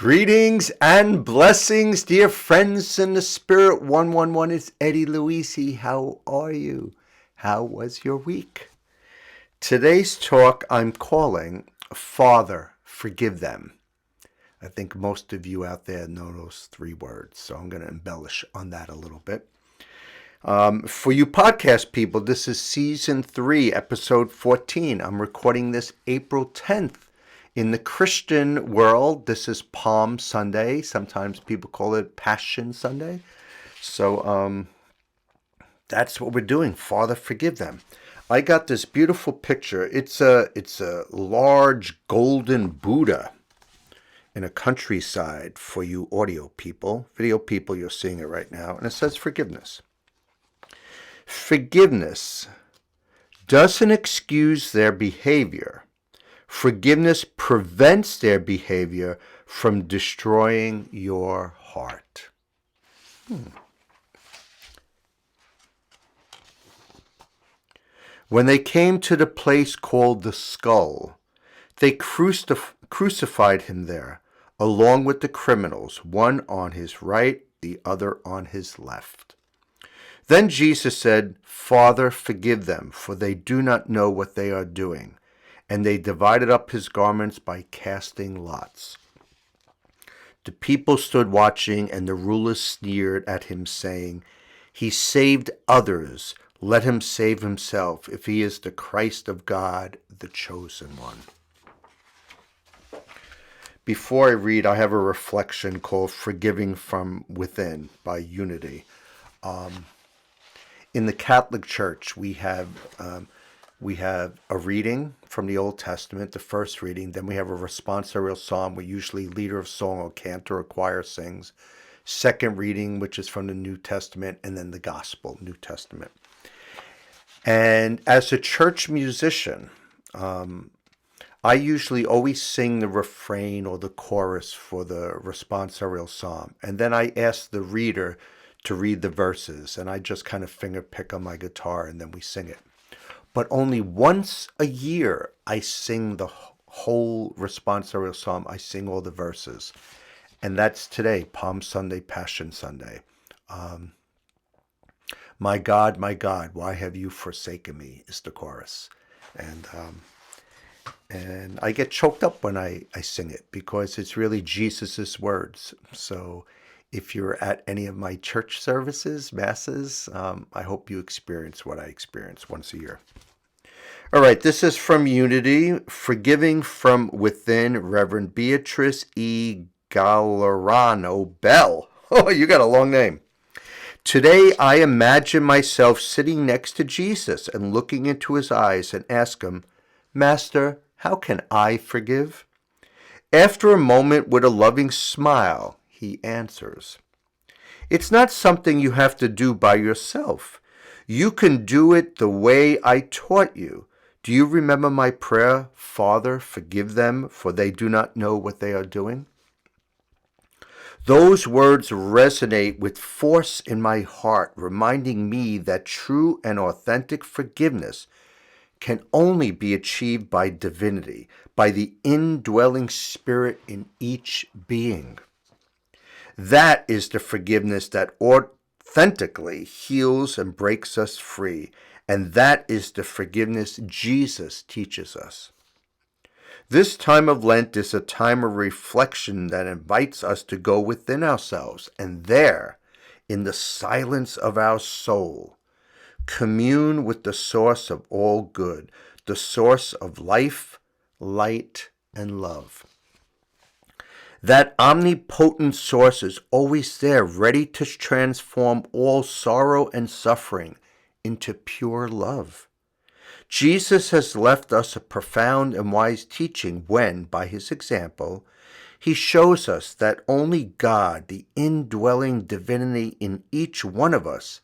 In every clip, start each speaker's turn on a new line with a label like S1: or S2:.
S1: Greetings and blessings, dear friends in the Spirit 111. It's Eddie Luisi. How are you? How was your week? Today's talk I'm calling Father, Forgive Them. I think most of you out there know those three words, so I'm going to embellish on that a little bit. For you podcast people, this is Season 3, Episode 14. I'm recording this April 10th. In the Christian world, this is Palm Sunday. Sometimes people call it Passion Sunday. So that's what we're doing. Father, forgive them. I got this beautiful picture. It's a large golden Buddha in a countryside for you audio people. Video people, you're seeing it right now. And it says forgiveness. Forgiveness doesn't excuse their behavior. Forgiveness prevents their behavior from destroying your heart. When they came to the place called the skull, they crucified him there, along with the criminals, one on his right, the other on his left. Then Jesus said, "Father, forgive them, for they do not know what they are doing." And they divided up his garments by casting lots. The people stood watching, and the rulers sneered at him, saying, "He saved others. Let him save himself, if he is the Christ of God, the chosen one." Before I read, I have a reflection called Forgiving from Within by Unity. In the Catholic Church, we have a reading from the Old Testament, the first reading. Then we have a responsorial psalm where usually leader of song or cantor or choir sings. Second reading, which is from the New Testament, and then the Gospel, New Testament. And as a church musician, I usually always sing the refrain or the chorus for the responsorial psalm. And then I ask the reader to read the verses, and I just kind of finger pick on my guitar, and then we sing it. But only once a year I sing the whole responsorial psalm. I sing all the verses. And that's today, Palm Sunday, Passion Sunday. My God, why have you forsaken me, is the chorus. And I get choked up when I sing it, because it's really Jesus's words. So if you're at any of my church services, masses, I hope you experience what I experience once a year. All right, this is from Unity, Forgiving from Within, Reverend Beatrice E. Gallerano Bell. Oh, you got a long name. Today, I imagine myself sitting next to Jesus and looking into his eyes and ask him, "Master, how can I forgive?" After a moment, with a loving smile, he answers, "It's not something you have to do by yourself. You can do it the way I taught you. Do you remember my prayer, 'Father, forgive them, for they do not know what they are doing'?" Those words resonate with force in my heart, reminding me that true and authentic forgiveness can only be achieved by divinity, by the indwelling spirit in each being. That is the forgiveness that authentically heals and breaks us free. And that is the forgiveness Jesus teaches us. This time of Lent is a time of reflection that invites us to go within ourselves and there, in the silence of our soul, commune with the source of all good, the source of life, light, and love. That omnipotent source is always there, ready to transform all sorrow and suffering into pure love. Jesus has left us a profound and wise teaching when, by his example, he shows us that only God, the indwelling divinity in each one of us,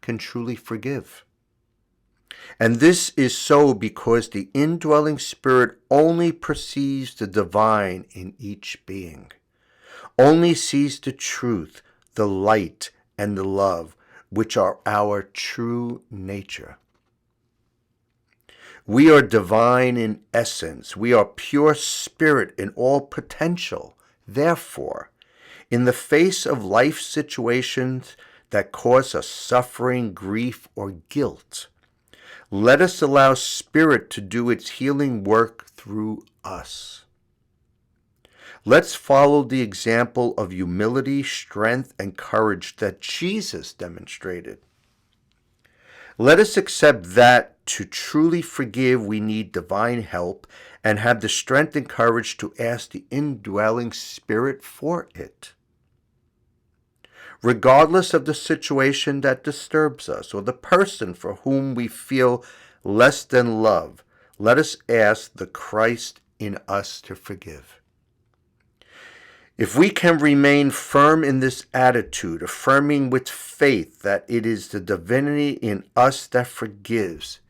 S1: can truly forgive. And this is so because the indwelling spirit only perceives the divine in each being, only sees the truth, the light, and the love, which are our true nature. We are divine in essence. We are pure spirit in all potential. Therefore, in the face of life situations that cause us suffering, grief, or guilt, let us allow Spirit to do its healing work through us. Let's follow the example of humility, strength, and courage that Jesus demonstrated. Let us accept that to truly forgive, we need divine help and have the strength and courage to ask the indwelling Spirit for it. Regardless of the situation that disturbs us or the person for whom we feel less than love, let us ask the Christ in us to forgive. If we can remain firm in this attitude, affirming with faith that it is the divinity in us that forgives,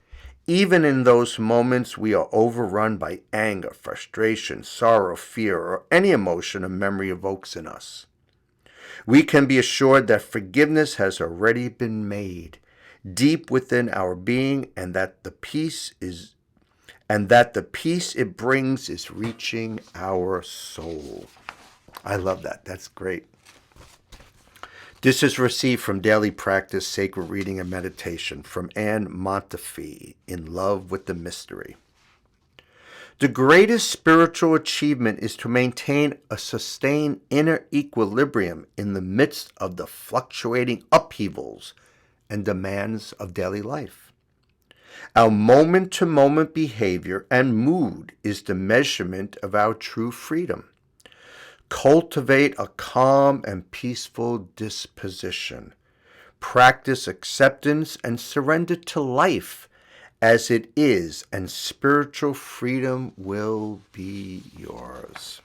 S1: even in those moments we are overrun by anger, frustration, sorrow, fear, or any emotion a memory evokes in us, we can be assured that forgiveness has already been made deep within our being, and that the peace it brings is reaching our soul. I love that. That's great. This is received from Daily Practice, Sacred Reading and Meditation from Anne Montefiore, In Love with the Mystery. The greatest spiritual achievement is to maintain a sustained inner equilibrium in the midst of the fluctuating upheavals and demands of daily life. Our moment-to-moment behavior and mood is the measurement of our true freedom. Cultivate a calm and peaceful disposition. Practice acceptance and surrender to life as it is, and spiritual freedom will be yours.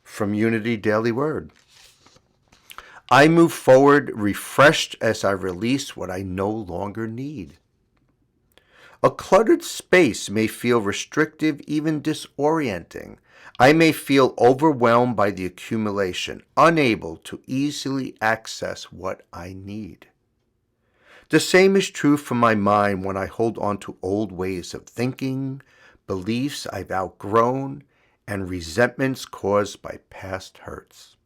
S1: From Unity Daily Word. I move forward refreshed as I release what I no longer need. A cluttered space may feel restrictive, even disorienting. I may feel overwhelmed by the accumulation, unable to easily access what I need. The same is true for my mind when I hold on to old ways of thinking, beliefs I've outgrown, and resentments caused by past hurts.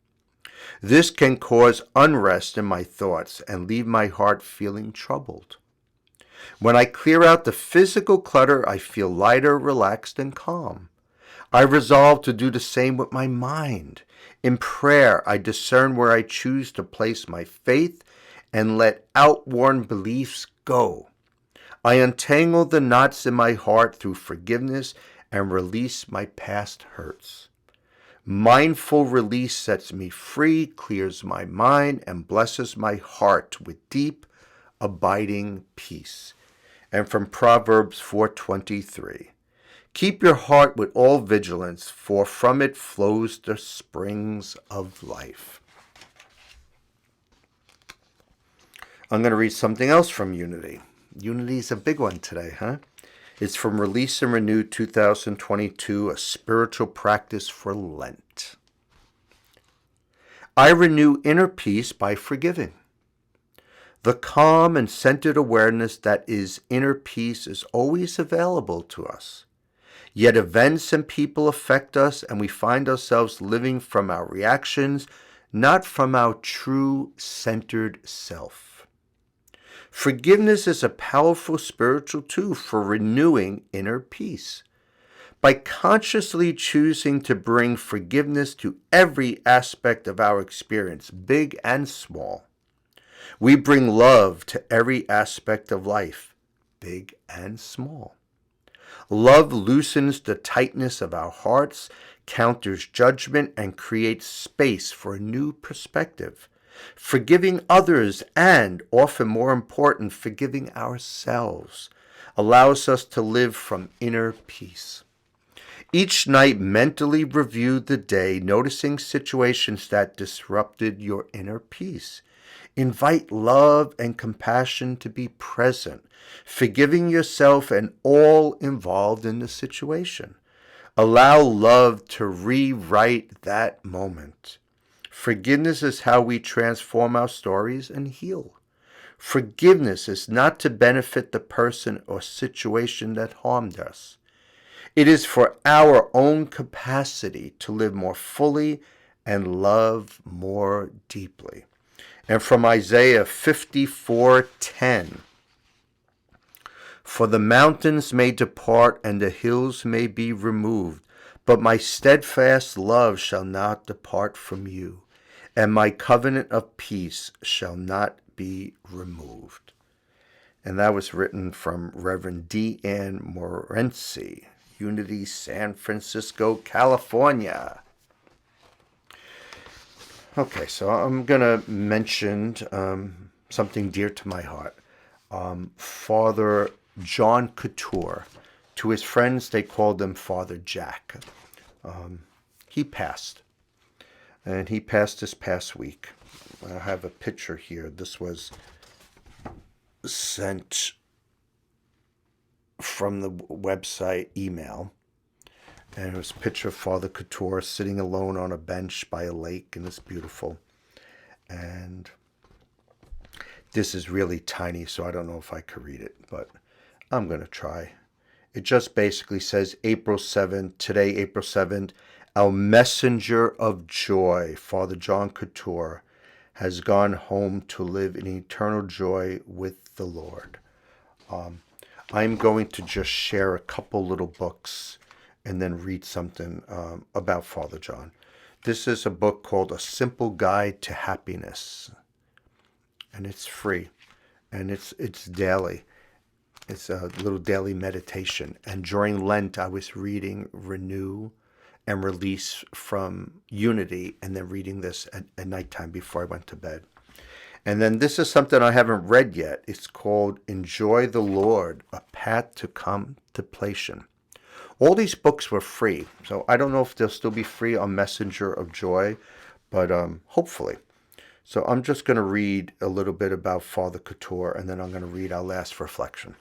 S1: This can cause unrest in my thoughts and leave my heart feeling troubled. When I clear out the physical clutter, I feel lighter, relaxed, and calm. I resolve to do the same with my mind. In prayer, I discern where I choose to place my faith and let outworn beliefs go. I untangle the knots in my heart through forgiveness and release my past hurts. Mindful release sets me free, clears my mind, and blesses my heart with deep, abiding peace. And from Proverbs 4:23. Keep your heart with all vigilance, for from it flows the springs of life. I'm going to read something else from Unity. Unity is a big one today, huh? It's from Release and Renew 2022, a spiritual practice for Lent. I renew inner peace by forgiving. The calm and centered awareness that is inner peace is always available to us. Yet events and people affect us, and we find ourselves living from our reactions, not from our true centered self. Forgiveness is a powerful spiritual tool for renewing inner peace. By consciously choosing to bring forgiveness to every aspect of our experience, big and small, we bring love to every aspect of life, big and small. Love loosens the tightness of our hearts, counters judgment, and creates space for a new perspective. Forgiving others and, often more important, forgiving ourselves allows us to live from inner peace. Each night, mentally review the day, noticing situations that disrupted your inner peace. Invite love and compassion to be present, forgiving yourself and all involved in the situation. Allow love to rewrite that moment. Forgiveness is how we transform our stories and heal. Forgiveness is not to benefit the person or situation that harmed us. It is for our own capacity to live more fully and love more deeply. And from Isaiah 54:10, for the mountains may depart and the hills may be removed, but my steadfast love shall not depart from you, and my covenant of peace shall not be removed. And that was written from Reverend D. Ann Morency, Unity, San Francisco, California. Okay, so I'm going to mention something dear to my heart. Father John Couture. To his friends, they called him Father Jack. He passed. And he passed this past week. I have a picture here. This was sent from the website email. And it was a picture of Father Couture sitting alone on a bench by a lake, and it's beautiful. And this is really tiny, so I don't know if I could read it, but I'm going to try. It just basically says, April 7th, today, April 7th, our messenger of joy, Father John Couture, has gone home to live in eternal joy with the Lord. I'm going to just share a couple little books and then read something about Father John. This is a book called A Simple Guide to Happiness, and it's free, and it's daily. It's a little daily meditation. And during Lent, I was reading Renew and Release from Unity, and then reading this at nighttime before I went to bed. And then this is something I haven't read yet. It's called Enjoy the Lord, A Path to Contemplation. All these books were free, so I don't know if they'll still be free on Messenger of Joy, but hopefully. So I'm just going to read a little bit about Father Couture, and then I'm going to read our last reflection.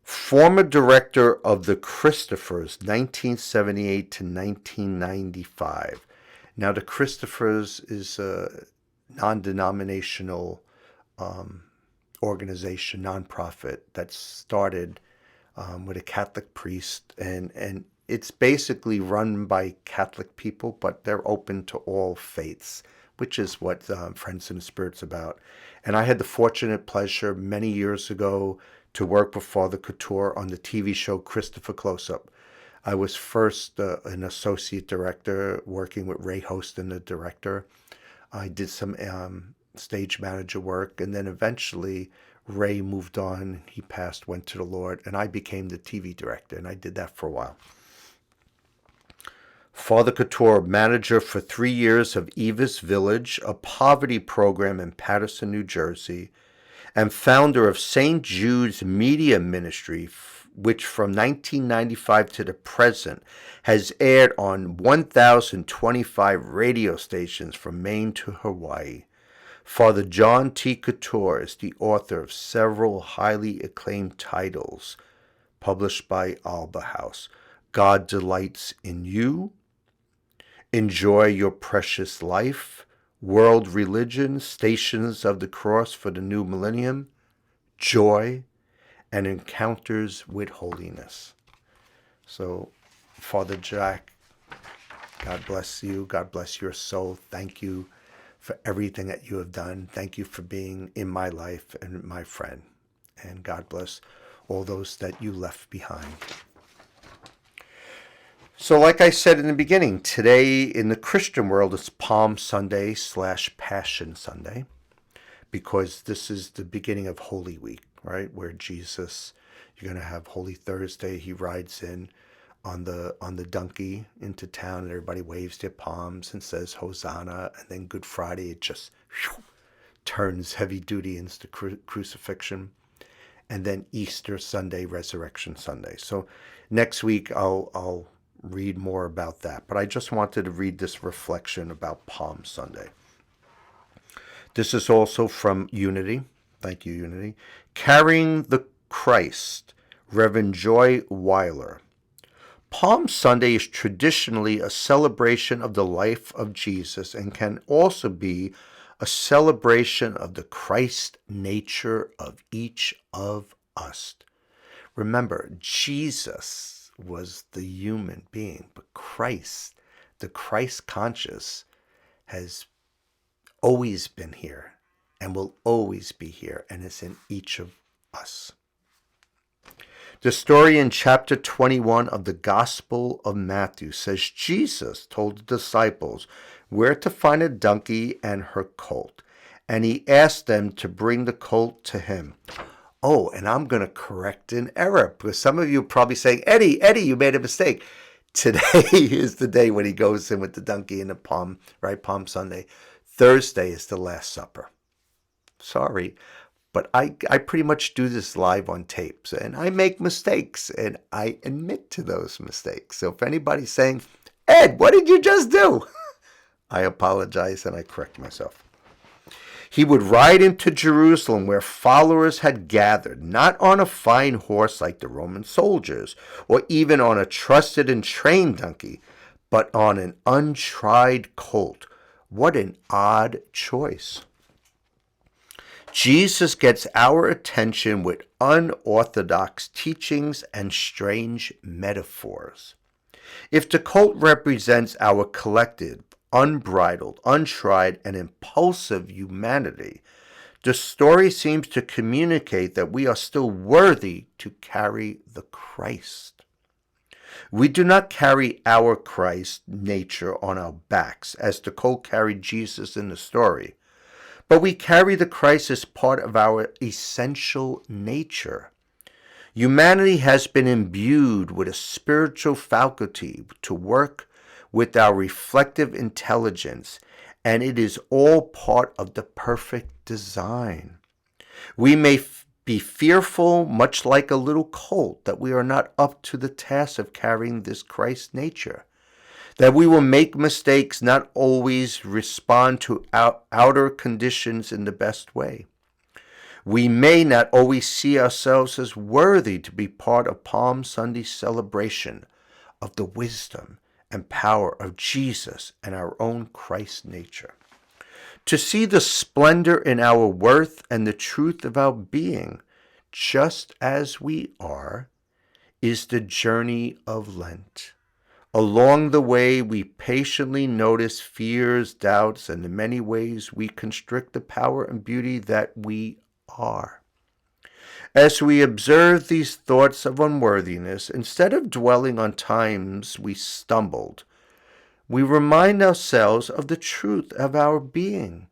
S1: Former director of the Christophers, 1978 to 1995. Now, the Christophers is a non-denominational organization, nonprofit, that started with a Catholic priest, and it's basically run by Catholic people, but they're open to all faiths, which is what Friends in the Spirit's about. And I had the fortunate pleasure many years ago to work with Father Couture on the TV show Christopher Close-Up. I was first an associate director working with Ray Hostin, the director. I did some stage manager work, and then eventually Ray moved on. He passed, went to the Lord, and I became the TV director, and I did that for a while. Father Couture, manager for 3 years of Eva's Village, a poverty program in Paterson, New Jersey, and founder of St. Jude's Media Ministry, which from 1995 to the present has aired on 1,025 radio stations from Maine to Hawaii. Father John T. Couture is the author of several highly acclaimed titles published by Alba House. God Delights in You, Enjoy Your Precious Life, World Religion, Stations of the Cross for the New Millennium, Joy, and Encounters with Holiness. So, Father Jack, God bless you. God bless your soul. Thank you for everything that you have done. Thank you for being in my life and my friend. And God bless all those that you left behind. So like I said in the beginning, today in the Christian world, it's Palm Sunday / Passion Sunday, because this is the beginning of Holy Week, right? Where Jesus, you're going to have Holy Thursday. He rides in on the donkey into town, and everybody waves their palms and says Hosanna. And then Good Friday, it just turns heavy duty into crucifixion. And then Easter Sunday, Resurrection Sunday. So next week I'll read more about that. But I just wanted to read this reflection about Palm Sunday. This is also from Unity. Thank you, Unity. Carrying the Christ, Reverend Joy Weiler. Palm Sunday is traditionally a celebration of the life of Jesus and can also be a celebration of the Christ nature of each of us. Remember, Jesus was the human being, but Christ, the Christ conscious, has always been here and will always be here, and is in each of us. The story in chapter 21 of the Gospel of Matthew says Jesus told the disciples where to find a donkey and her colt, and he asked them to bring the colt to him. Oh, and I'm going to correct an error, because some of you are probably saying, Eddie, you made a mistake. Today is the day when he goes in with the donkey and the Palm Sunday. Thursday is the Last Supper. Sorry, but I pretty much do this live on tapes, and I make mistakes, and I admit to those mistakes. So if anybody's saying, Ed, what did you just do? I apologize and I correct myself. He would ride into Jerusalem where followers had gathered, not on a fine horse like the Roman soldiers, or even on a trusted and trained donkey, but on an untried colt. What an odd choice. Jesus gets our attention with unorthodox teachings and strange metaphors. If the colt represents our collective, unbridled, untried, and impulsive humanity, the story seems to communicate that we are still worthy to carry the Christ. We do not carry our Christ nature on our backs, as the colt carried Jesus in the story, but we carry the Christ as part of our essential nature. Humanity has been imbued with a spiritual faculty to work with our reflective intelligence, and it is all part of the perfect design. We may be fearful, much like a little colt, that we are not up to the task of carrying this Christ nature, that we will make mistakes, not always respond to outer conditions in the best way. We may not always see ourselves as worthy to be part of Palm Sunday celebration of the wisdom and power of Jesus and our own Christ nature. To see the splendor in our worth and the truth of our being, just as we are, is the journey of Lent. Along the way, we patiently notice fears, doubts, and the many ways we constrict the power and beauty that we are. As we observe these thoughts of unworthiness, instead of dwelling on times we stumbled, we remind ourselves of the truth of our being.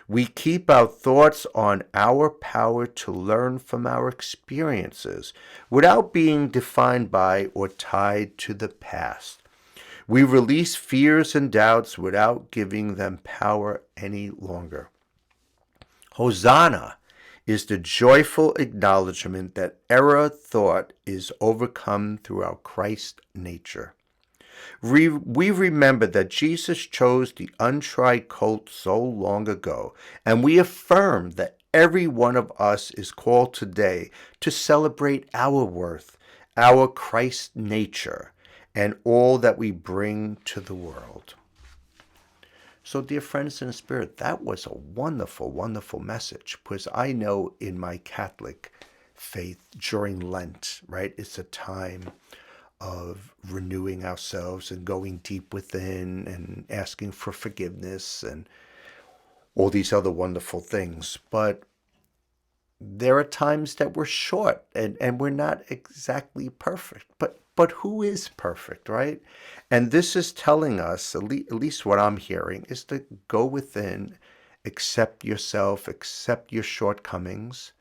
S1: We keep our thoughts on our power to learn from our experiences without being defined by or tied to the past. We release fears and doubts without giving them power any longer. Hosanna is the joyful acknowledgement that error thought is overcome through our Christ nature. We remember that Jesus chose the untried colt so long ago, and we affirm that every one of us is called today to celebrate our worth, our Christ nature, and all that we bring to the world. So, dear friends in the Spirit, that was a wonderful, wonderful message, because I know in my Catholic faith during Lent, right, it's a time of renewing ourselves and going deep within and asking for forgiveness and all these other wonderful things. But there are times that we're short and we're not exactly perfect. But who is perfect, right? And this is telling us, at least what I'm hearing, is to go within, accept yourself, accept your shortcomings,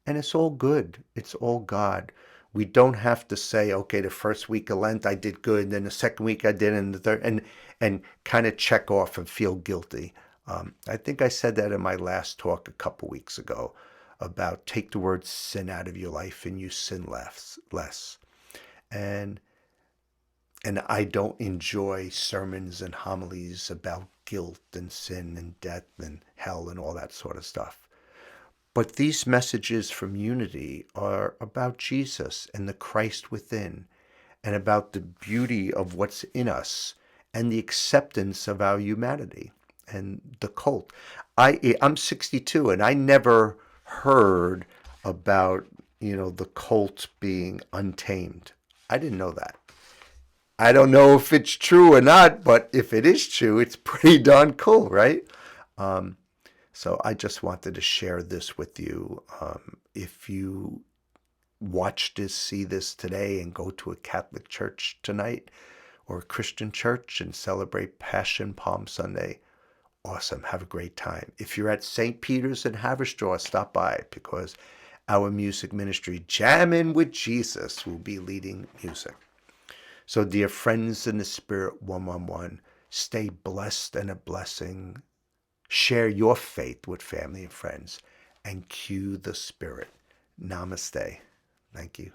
S1: and it's all good. It's all God. We don't have to say, okay, the first week of Lent I did good, and then the second week I did, and the third, and kind of check off and feel guilty. I think I said that in my last talk a couple weeks ago about take the word sin out of your life and you sin less. And I don't enjoy sermons and homilies about guilt and sin and death and hell and all that sort of stuff. But these messages from unity are about Jesus and the Christ within, and about the beauty of what's in us and the acceptance of our humanity. And the cult. I'm 62 and I never heard about the colt being untamed. I didn't know that. I don't know if it's true or not, but if it is true, it's pretty darn cool, right? So I just wanted to share this with you. If you watch this, see this today, and go to a Catholic church tonight or a Christian church and celebrate Passion Palm Sunday, awesome. Have a great time. If you're at St. Peter's in Haverstraw, stop by because our music ministry, Jamming with Jesus, will be leading music. So, dear friends in the Spirit 111, stay blessed and a blessing. Share your faith with family and friends and cue the Spirit. Namaste. Thank you.